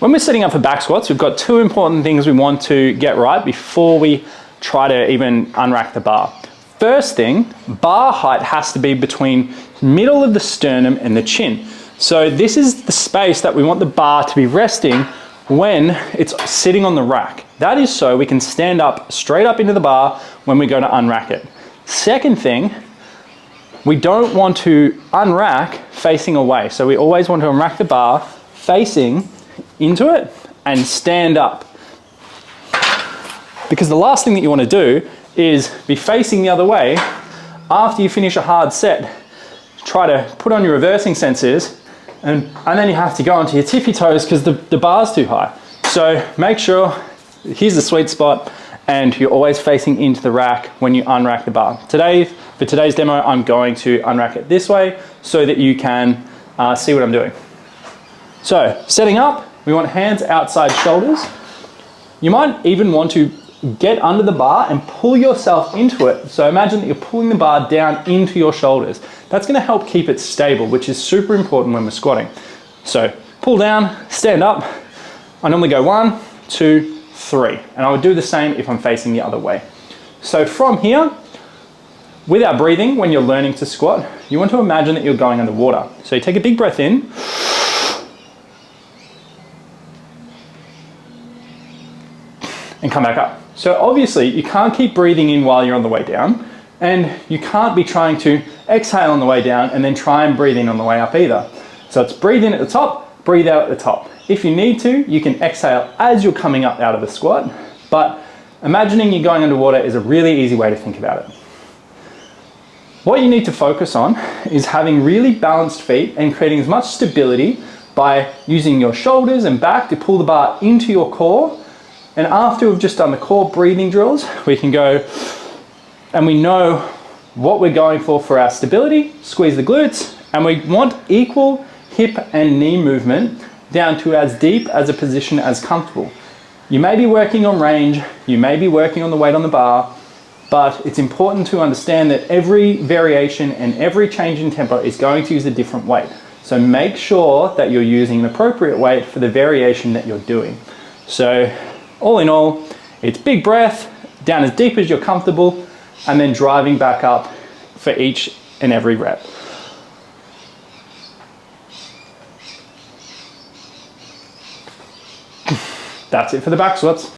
When we're setting up for back squats, we've got two important things we want to get right before we try to even unrack the bar. First thing, bar height has to be between middle of the sternum and the chin. So this is the space that we want the bar to be resting when it's sitting on the rack. That is so we can stand up straight up into the bar when we go to unrack it. Second thing, we don't want to unrack facing away. So we always want to unrack the bar facing into it and stand up. Because the last thing that you want to do is be facing the other way after you finish a hard set. Try to put on your reversing sensors and then you have to go onto your tippy toes because the bar's too high. So make sure, here's the sweet spot, and you're always facing into the rack when you unrack the bar. For today's demo, I'm going to unrack it this way so that you can see what I'm doing. So setting up, we want hands outside shoulders. You might even want to get under the bar and pull yourself into it. So imagine that you're pulling the bar down into your shoulders. That's going to help keep it stable, which is super important when we're squatting. So pull down, stand up. I normally go 1, 2, 3, and I would do the same if I'm facing the other way. So from here, with our breathing, when you're learning to squat, you want to imagine that you're going underwater. So you take a big breath in, and come back up. So obviously you can't keep breathing in while you're on the way down, and you can't be trying to exhale on the way down and then try and breathe in on the way up either. So it's breathe in at the top, breathe out at the top. If you need to, you can exhale as you're coming up out of the squat, but imagining you're going underwater is a really easy way to think about it. What you need to focus on is having really balanced feet and creating as much stability by using your shoulders and back to pull the bar into your core. And after we've just done the core breathing drills, we can go and we know what we're going for our stability, squeeze the glutes, and we want equal hip and knee movement down to as deep as a position as comfortable. You may be working on range, you may be working on the weight on the bar, but it's important to understand that every variation and every change in tempo is going to use a different weight. So make sure that you're using an appropriate weight for the variation that you're doing. So all in all, it's big breath, down as deep as you're comfortable, and then driving back up for each and every rep. That's it for the back squats.